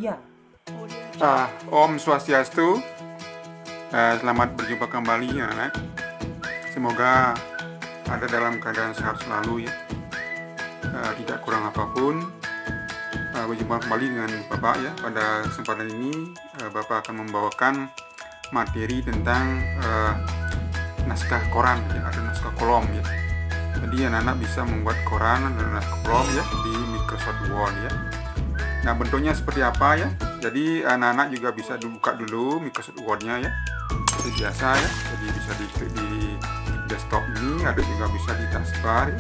Ya. Om Swastiastu. Selamat berjumpa kembali ya anak. Semoga ada dalam keadaan sehat selalu ya. Tidak kurang apapun. Berjumpa kembali dengan Bapak ya. Pada kesempatan ini Bapak akan membawakan materi tentang naskah koran ya, ada naskah kolom ya. Jadi anak-anak bisa membuat koran dan naskah kolom ya di Microsoft Word ya. Nah, bentuknya seperti apa ya? Jadi anak-anak juga bisa buka dulu Microsoft Word-nya ya. Seperti biasa ya. Jadi bisa diklik di desktop ini, ada juga bisa di taskbar ya.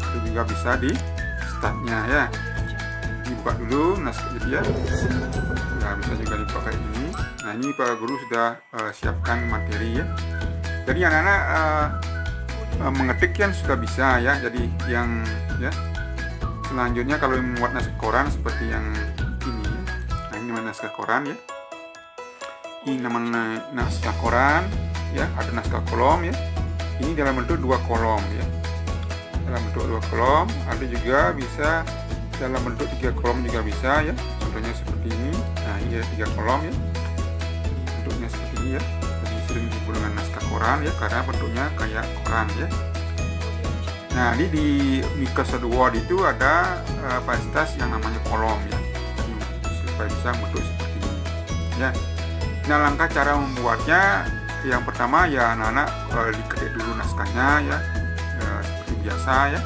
Ada juga bisa di start-nya ya. Dibuka dulu naskah jadi ya. Nah, bisa juga dibuka kayak ini. Nah, ini Pak Guru sudah siapkan materi ya. Jadi anak-anak mengetik kan sudah bisa ya. Jadi yang ya selanjutnya kalau membuat naskah koran seperti yang ini ya. Nah, ini naskah koran ya. Ini namanya naskah koran ya, ada naskah kolom ya. Ini dalam bentuk 2 kolom ya. Dalam bentuk 2 kolom, ada juga bisa dalam bentuk 3 kolom juga bisa ya. Contohnya seperti ini. Nah, ini ya 3 kolom ya. Bentuknya seperti ini ya. Jadi sering disebut dengan naskah koran ya karena bentuknya kayak koran ya. Nah, ini di Microsoft Word itu ada fasilitas yang namanya kolom ya, supaya bisa bentuk seperti ini ya. Nah, langkah cara membuatnya yang pertama ya anak-anak diketik dulu naskahnya ya, seperti biasa ya.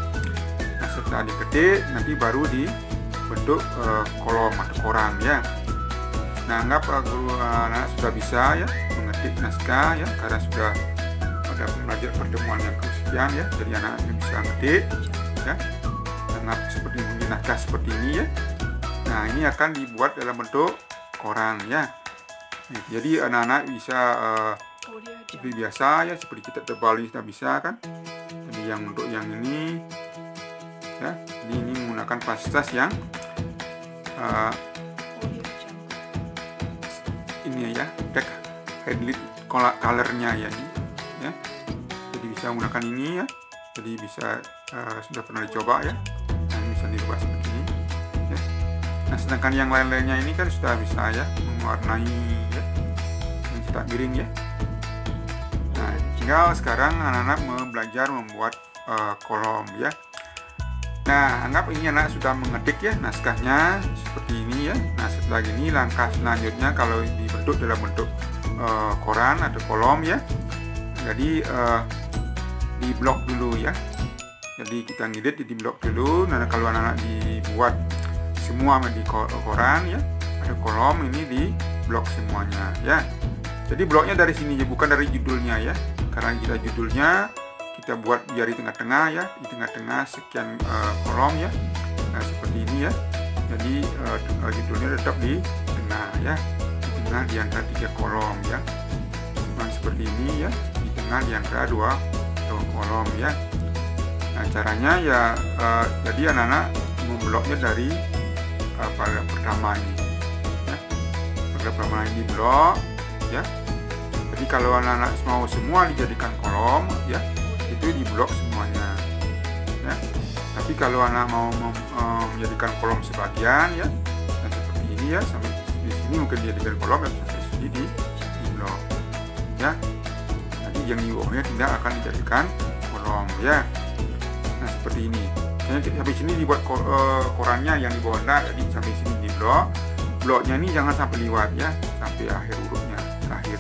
Nah, setelah diketik nanti baru dibentuk kolom atau koran ya. Nah, anggap guru anak sudah bisa ya mengetik naskah ya karena sudah ada belajar pertemuan yang kesekian ya, jadi anak bisa ngetik ya, anggap seperti naskah seperti ini ya. Nah, ini akan dibuat dalam bentuk koran ya. Jadi anak-anak bisa seperti biasa ya, seperti kita tebal ini sudah bisa kan. Jadi yang untuk yang ini ya, ini menggunakan fasilitas yang ini ya, text highlight colornya ya ini ya. Jadi bisa menggunakan ini ya. Jadi bisa sudah pernah dicoba ya. Nah, ini bisa dirubah seperti ini ya. Nah, sedangkan yang lain-lainnya ini kan sudah bisa ya mewarnai ya, mencetak miring ya. Nah, tinggal sekarang anak-anak belajar membuat kolom ya. Nah, anggap ini anak sudah mengetik ya naskahnya seperti ini ya. Nah, setelah ini langkah selanjutnya kalau dibentuk dalam bentuk koran atau kolom ya. Jadi di blok dulu ya. Jadi kita ngedit di blok dulu. Nah, kalau anak-anak dibuat semua di koran ya, ada kolom, ini di blok semuanya ya. Jadi bloknya dari sini ya, bukan dari judulnya ya. Karena kita judulnya kita buat biar di tengah-tengah ya, di tengah-tengah sekian kolom ya. Nah, seperti ini ya. Jadi judulnya tetap di tengah ya, di tengah di antara 3 kolom ya. Seperti ini ya, di tengah di antara 2 kolom ya. Nah, caranya ya jadi anak-anak membloknya dari paragraf pertama ini ya. Paragraf pertama ini blok ya. Jadi kalau anak-anak mau semua dijadikan kolom ya, itu di blok semuanya ya. Tapi kalau anak mau menjadikan kolom sebagian ya, nah seperti ini ya, sampai di sini mungkin dijadikan kolom dan sampai sini di blok ya. Nanti yang di bawahnya tidak akan dijadikan kolom ya. Nah, seperti ini. Sampai sini dibuat korannya yang di bawah, jadi sampai sini di blok. Bloknya ini jangan sampai lewat ya, sampai akhir hurufnya terakhir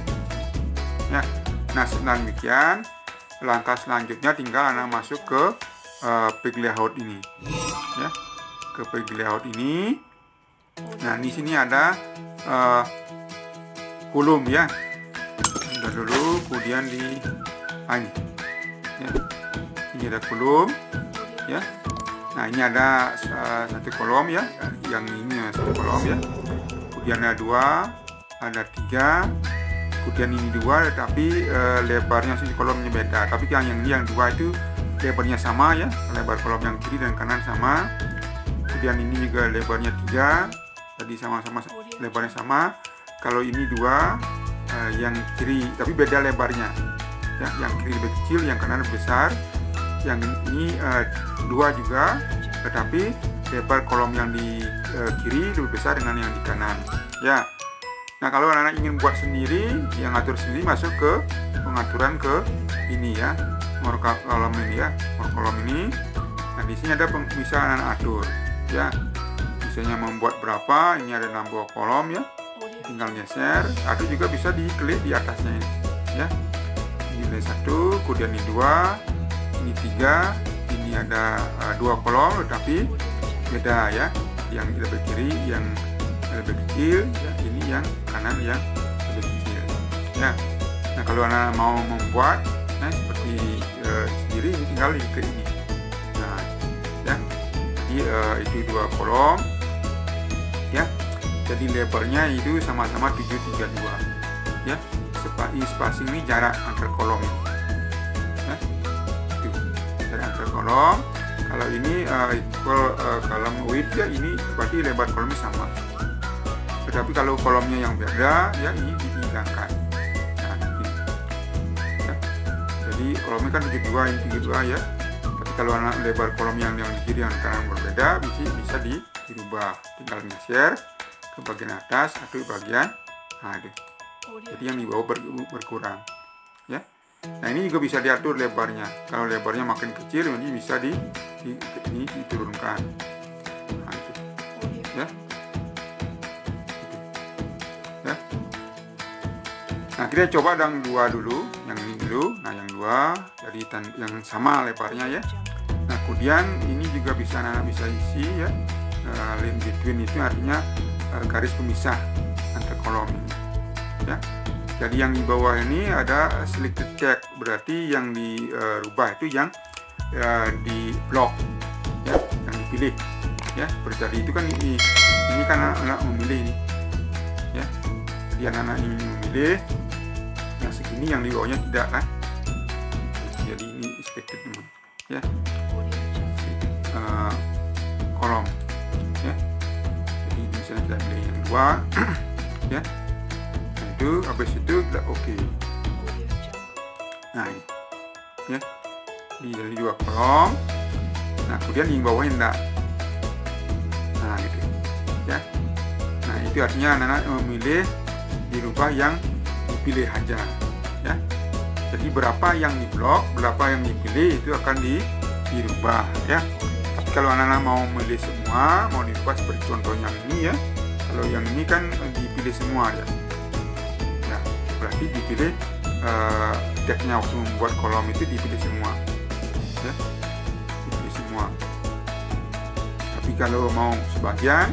ya. Nah, setelah demikian langkah selanjutnya tinggal anak masuk ke page layout ini ya, ke page layout ini. Nah, di sini ada kolom ya. Dulu kemudian di ini ya. Ini ada kolom ya. Nah, ini ada satu kolom ya, yang ini satu kolom ya. Kemudian ada 2, ada 3, kemudian ini 2, tapi lebarnya sisi kolomnya beda. Tapi yang ini yang 2 itu lebarnya sama ya, lebar kolom yang kiri dan kanan sama. Kemudian ini juga lebarnya 3, jadi sama-sama lebarnya sama. Kalau ini 2 yang kiri tapi beda lebarnya ya, yang kiri lebih kecil, yang kanan lebih besar. Yang ini 2 juga, tetapi lebar kolom yang di kiri lebih besar dengan yang di kanan. ya. Nah, kalau anak-anak ingin buat sendiri, yang ngatur sendiri, masuk ke pengaturan ke ini ya, more column ini ya, more column ini. Nah, di sini ada bisa anak atur ya. Misalnya membuat berapa, ini ada 6 buah kolom ya. Tinggal geser, atau juga bisa diklik di atasnya ini ya. Ini nilai 1, kemudian ini 2, ini 3, ini ada 2 kolom tetapi beda ya. Yang lebih kiri yang lebih kecil ya, ini yang kanan yang lebih kecil ya. Nah, kalau anak mau membuat seperti sendiri, ini tinggal diklik ini. Nah ya, jadi itu 2 kolom ya. Jadi lebarnya itu sama-sama 732 ya. Spacing ini jarak antar kolom ini ya. Itu jarak antar kolom. Kalau ini equal kolom width ya, ini berarti lebar kolomnya sama. Tetapi kalau kolomnya yang beda ya, ini dihilangkan. Nah, ini ya. Jadi kolomnya kan 72, ini 72 ya. Tapi kalau lebar kolom yang di kiri dan kanan berbeda, bisa dirubah. Tinggal geser ke bagian atas atau bagian jadi yang di bawah berkurang ya. Nah, ini juga bisa diatur lebarnya. Kalau lebarnya makin kecil, ini bisa diturunkan. Nah, itu ya. Ya. Nah, kita coba yang 2 dulu, yang ini dulu. Nah, yang 2 jadi yang sama lebarnya ya. Nah, kemudian ini juga bisa isi ya. Line between itu artinya garis pemisah antar kolom ini ya. Jadi yang di bawah ini ada selected text, berarti yang dirubah itu yang di blok ya, yang dipilih ya. Seperti itu kan ini kan anak memilih ini ya. Jadi anak ini memilih yang segini, yang di bawahnya tidak kan. Jadi ini selected ya, kolom ya. Jadi misalnya kita pilih yang 2 ya. Nah, itu habis itu kita oke. Nah, ini ya, jadi 2 kolom. Nah, kemudian di bawahnya enggak. Nah, gitu ya. Nah, itu artinya anak-anak memilih dirubah yang dipilih aja ya. Jadi berapa yang diblok, berapa yang dipilih, itu akan dirubah ya. Tapi kalau anak-anak mau memilih semua, mau dirubah seperti contoh yang ini ya. Kalau yang ini kan dipilih semua ya. Ya, berarti dipilih teksnya waktu membuat kolom itu dipilih semua ya. Dipilih semua. Tapi kalau mau sebagian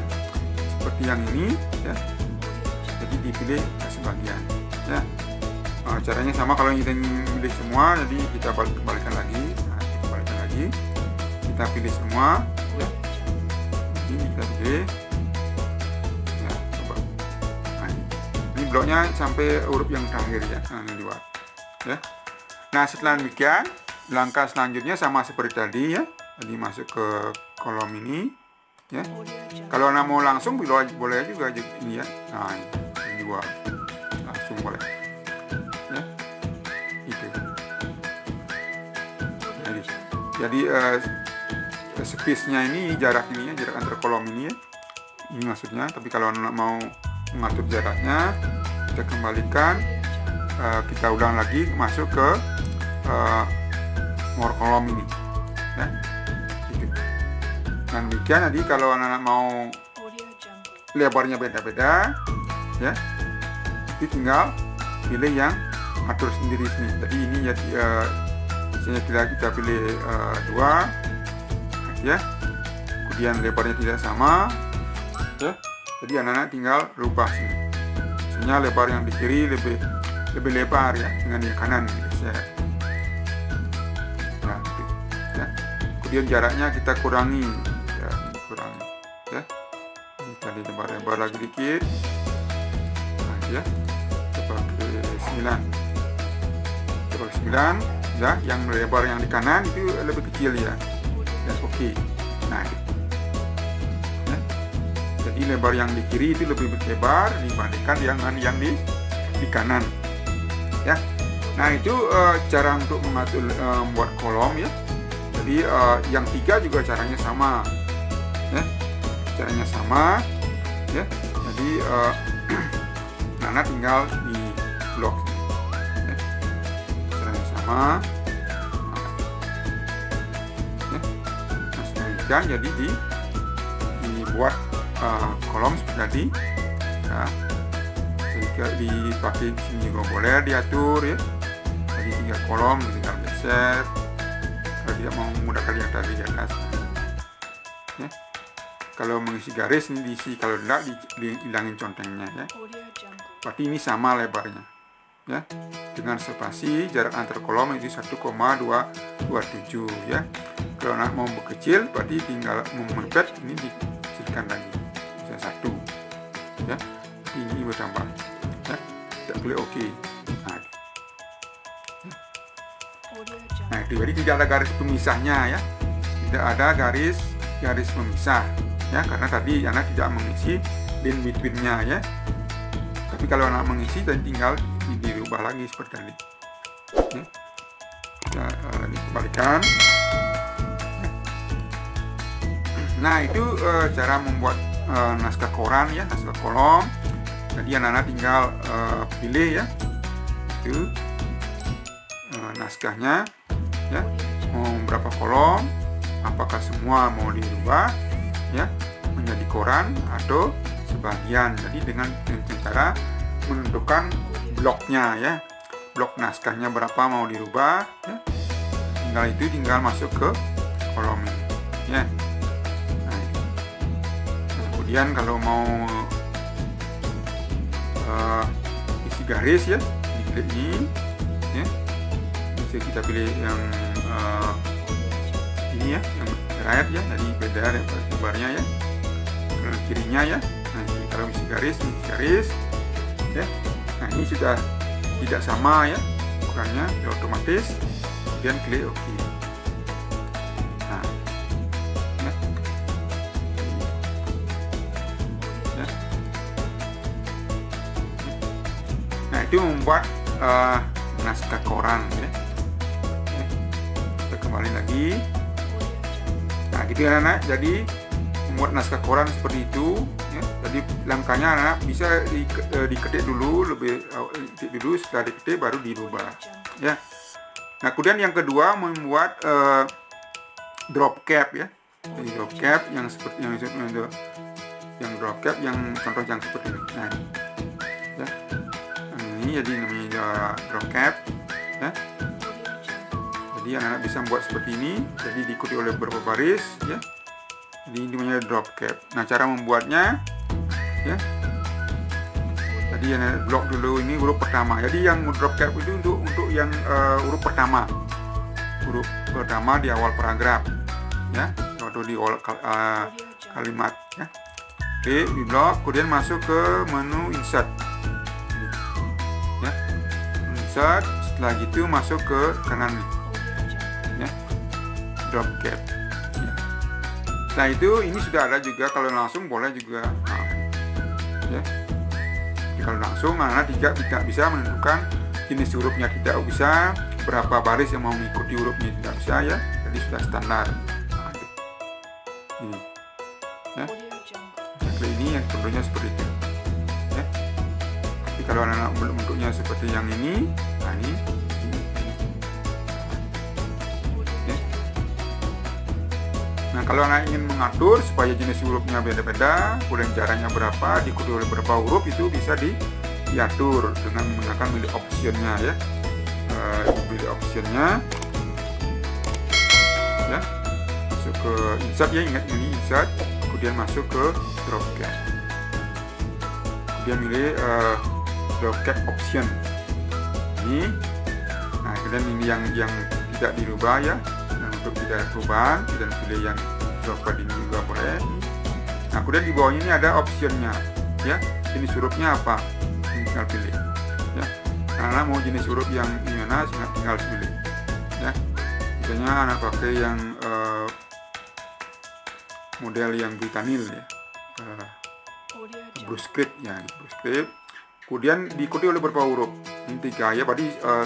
seperti yang ini ya, jadi dipilih sebagian ya. Caranya sama kalau kita ingin pilih semua, jadi kita kembalikan lagi. Nah, kita kembalikan lagi, kita pilih semua ya. Ini kita pilih ya, coba. Nah, ini bloknya sampai huruf yang terakhir ya, yang luar ya. Nah, setelah demikian, langkah selanjutnya sama seperti tadi ya. Jadi masuk ke kolom ini ya. Kalau Anda mau langsung boleh juga ini ya. Nah, ini dua langsung boleh ya. Itu jadi space-nya ini, jarak ini ya, jarak antar kolom ini ya, ini maksudnya. Tapi kalau Anda mau mengatur jaraknya, kita kembalikan, kita ulang lagi masuk ke more kolom ini ya. Gitu. Dan demikian. Jadi kalau anak-anak mau lebarnya beda-beda ya, itu tinggal pilih yang atur sendiri sini. Jadi ini ya, misalnya kita pilih 2 ya, kemudian lebarnya tidak sama ya, jadi anak-anak tinggal rubah sini. Misalnya lebar yang di kiri lebih lebar ya, dengan yang kanan ya. Nah, gitu, ya. Kemudian jaraknya kita kurangi ya, ya. Ini tadi lebar lagi dikit. Nah, ya. Seperti 9 ya, yang lebar yang di kanan itu lebih kecil ya. Dan oke. Nah, ya. Jadi lebar yang di kiri itu lebih lebar dibandingkan yang di kanan ya. Nah, itu cara untuk mengatur membuat kolom ya. Jadi yang 3 juga caranya sama ya, caranya sama ya. Jadi Nana tinggal di blok ya. Caranya sama ya. Nah, sedemikian jadi dibuat kolom seperti tadi ya. Jadi dipakai di sini juga boleh diatur ya. Jadi 3 kolom tinggal geser kalau tidak mau memudahkan yang tadi di atas ya. Kalau mengisi garis ini diisi, kalau tidak dihilangin contengnya ya. Berarti ini sama lebarnya ya, dengan spasi jarak antar kolom itu 1,227 ya. Kalau nak mau berkecil berarti tinggal memepet, ini dikecilkan lagi bisa 1 ya. Ini bertambah ya. Kita klik OK. Nah itu jadi tidak ada garis pemisahnya ya, tidak ada garis pemisah ya, karena tadi anak tidak mengisi in between-nya ya. Tapi kalau anak mengisi dan tinggal dirubah lagi seperti tadi ya. Kita dikembalikan ya. Nah itu cara membuat naskah koran ya, naskah kolom. Jadi anak-anak tinggal pilih ya, itu naskahnya ya, mau berapa kolom, apakah semua mau dirubah ya menjadi koran atau sebagian. Jadi dengan cara menentukan bloknya ya, blok naskahnya berapa mau dirubah ya, tinggal masuk ke kolom ini ya. Nah, kemudian kalau mau isi garis ya, diklik ini ya, bisa kita pilih yang ini ya, yang right ya, jadi beda lebarnya ya, kanan kirinya ya. Nah ini kalau isi garis ya. Nah ini sudah tidak sama ya ukurannya, ya otomatis. Kemudian klik OK. Nah ya. Ya. Nah itu membuat naskah koran ya. Kita kembali lagi. Nah gitu ya anak, jadi membuat naskah koran seperti itu ya. Jadi langkahnya anak bisa diketik dulu, setelah diketik baru dirubah ya. Nah kemudian yang kedua membuat drop cap ya. Jadi drop cap yang seperti yang drop cap yang contoh yang seperti ini. Nah ini ya, ini jadi namanya drop cap ya. Jadi anak-anak bisa membuat seperti ini, jadi diikuti oleh beberapa baris ya. Jadi ini namanya drop cap. Nah cara membuatnya ya, jadi anak blok dulu ini huruf pertama. Jadi yang drop cap itu untuk yang huruf pertama di awal paragraf ya, atau di awal kalimat ya. Oke, di blok, kemudian masuk ke menu insert ya, insert. Setelah gitu masuk ke kanan ya, drop cap ya. Setelah itu ini sudah ada juga, kalau langsung boleh juga ya. Jadi kalau langsung anak tidak bisa menentukan jenis hurufnya, tidak bisa berapa baris yang mau mengikuti hurufnya, tidak bisa ya. Jadi sudah standar. Nah, ini ya. Klik ini yang contohnya seperti itu ya. Tapi kalau anak belum bentuknya seperti yang ini, nah ini ya. Nah kalau anak ingin mengatur supaya jenis hurufnya beda-beda, kemudian jaraknya berapa, diikuti oleh berapa huruf, itu bisa diatur dengan menggunakan milih optionnya ya. Pilih optionnya ya, masuk ke insert ya, ingat ini insert, kemudian masuk ke drop cap, kemudian milih drop cap option ini. Nah kemudian ini yang tidak dirubah ya. Nah untuk tidak perubahan, tidak pilih yang drop cap ini juga boleh. Nah kemudian di bawahnya ini ada optionnya ya, jenis hurufnya apa, ini tinggal pilih ya. Karena mau jenis huruf yang gimana tinggal pilih ya. Misalnya anak pakai yang model yang Britanil ya, BlueScript ya, BlueScript. Kemudian diikuti oleh beberapa huruf, ini 3 ya. Berarti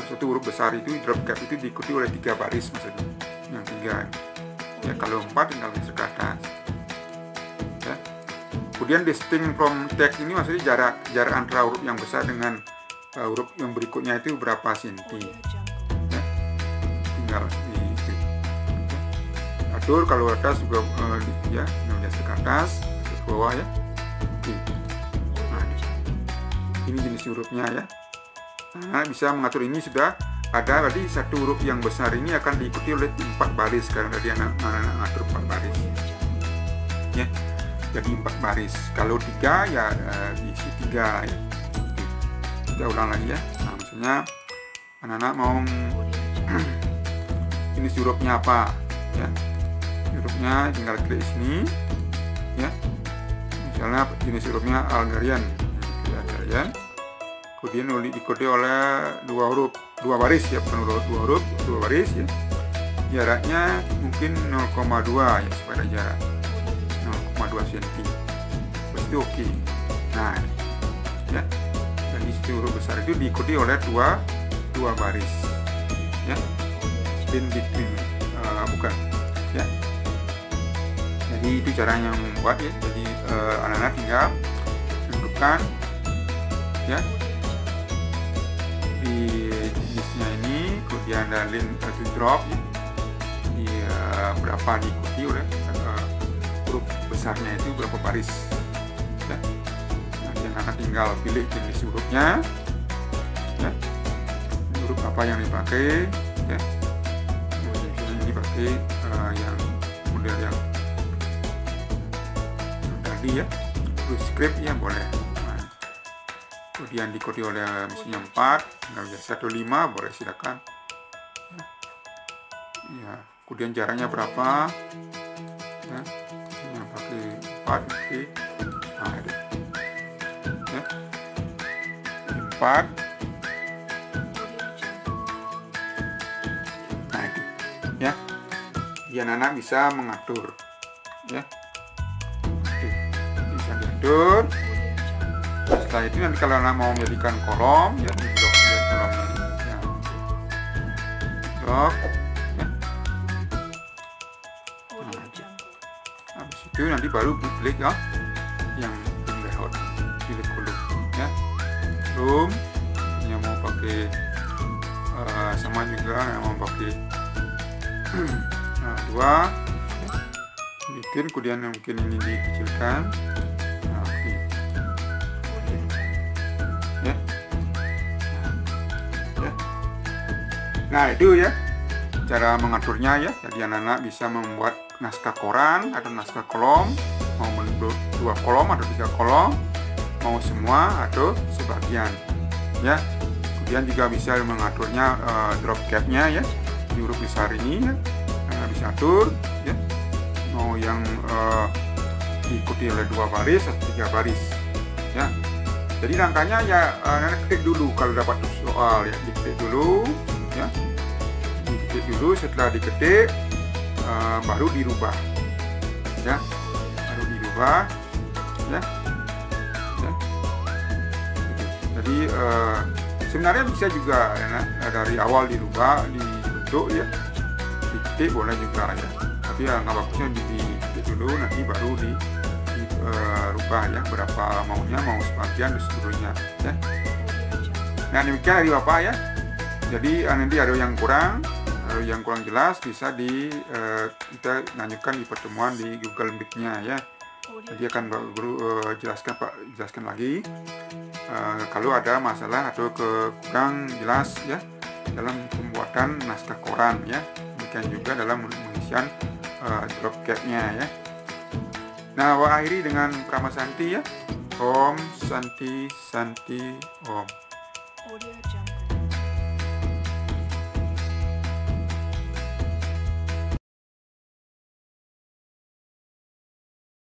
satu huruf besar itu drop cap itu diikuti oleh 3 baris maksudnya, yang 3 ya. Kalau 4 tinggal geser ke atas ya. Kemudian distinct from text ini maksudnya jarak antara huruf yang besar dengan huruf yang berikutnya itu berapa senti. Ya, tinggal di itu. Atur kalau atas juga ya, ke atas, ke bawah ya. Oke. Nah, ini jenis hurufnya ya. Nah, bisa mengatur ini sudah ada. Berarti satu huruf yang besar ini akan diikuti oleh 4 baris karena tadi anak-anak ngatur 4 baris. Ya. Jadi 4 baris. Kalau 3 ya diisi 3 ya. Kita ulang lagi ya. Nah, misalnya anak-anak mau ini hurufnya apa ya. Hurufnya tinggal klik sini ya. Misalnya jenis hurufnya Algerian. Algerian. Kemudian diikuti oleh 2 baris ya, bukan 2 huruf, 2 baris ya. Jaraknya mungkin 0,2 ya, supaya jarak 0,2 cm. Terus itu oke. Nah, ya. Jadi huruf besar itu diikuti oleh 2 baris. Ya. In between bukan ya. Jadi itu cara yang membuat ya. Jadi anak-anak tinggal tentukan ya di jenisnya ini, kemudian ada link to drop ya. Di berapa diikuti oleh huruf besarnya itu berapa baris ya. Nanti anak tinggal pilih jenis hurufnya ya, huruf apa yang dipakai ya. Misalnya ini pakai yang model yang tadi ya, terus script ya boleh. Kemudian diikuti oleh misalnya 4, tinggal 1, 5 boleh silakan ya. Kemudian jaraknya berapa ya, yang pakai 4 oke. Nah, ya 4. Nah itu ya, jadi anak-anak bisa mengatur ya. Bisa diatur. Setelah itu nanti kalau anak mau menjadikan kolom ya, di blok ya, kolomnya ini ya. Blok ya. Nah, habis itu nanti baru klik ya yang layout, pilih kolom ya. Kolom yang mau pakai sama juga yang mau pakai 2 ya. Bikin, kemudian mungkin ini dikecilkan. Nah itu ya cara mengaturnya ya. Jadi anak-anak bisa membuat naskah koran atau naskah kolom, mau bentuk 2 kolom atau 3 kolom, mau semua atau sebagian ya. Kemudian juga bisa mengaturnya drop capnya ya, di huruf besar ini ya, bisa atur ya, mau yang diikuti oleh 2 baris atau 3 baris ya. Jadi langkahnya ya anak ketik dulu kalau dapat soal ya, diketik dulu ya, diketik dulu. Setelah diketik baru dirubah ya, baru dirubah ya, ya. Jadi sebenarnya bisa juga ya, dari awal dirubah, dibentuk ya, diketik boleh juga ya, tapi ya nggak bagusnya diketik dulu, nanti baru dirubah ya, berapa maunya, mau sebagian dan seluruhnya ya. Nah demikian dari Bapak ya. Jadi nanti ada yang kurang jelas bisa kita lanjutkan di pertemuan di Google Meet-nya ya. Jadi akan guru jelaskan lagi kalau ada masalah atau kurang jelas ya dalam pembuatan naskah koran ya. Demikian juga dalam pengisian drop cap-nya ya. Nah, akhiri dengan Prama Santi ya. Om Santi Santi Om.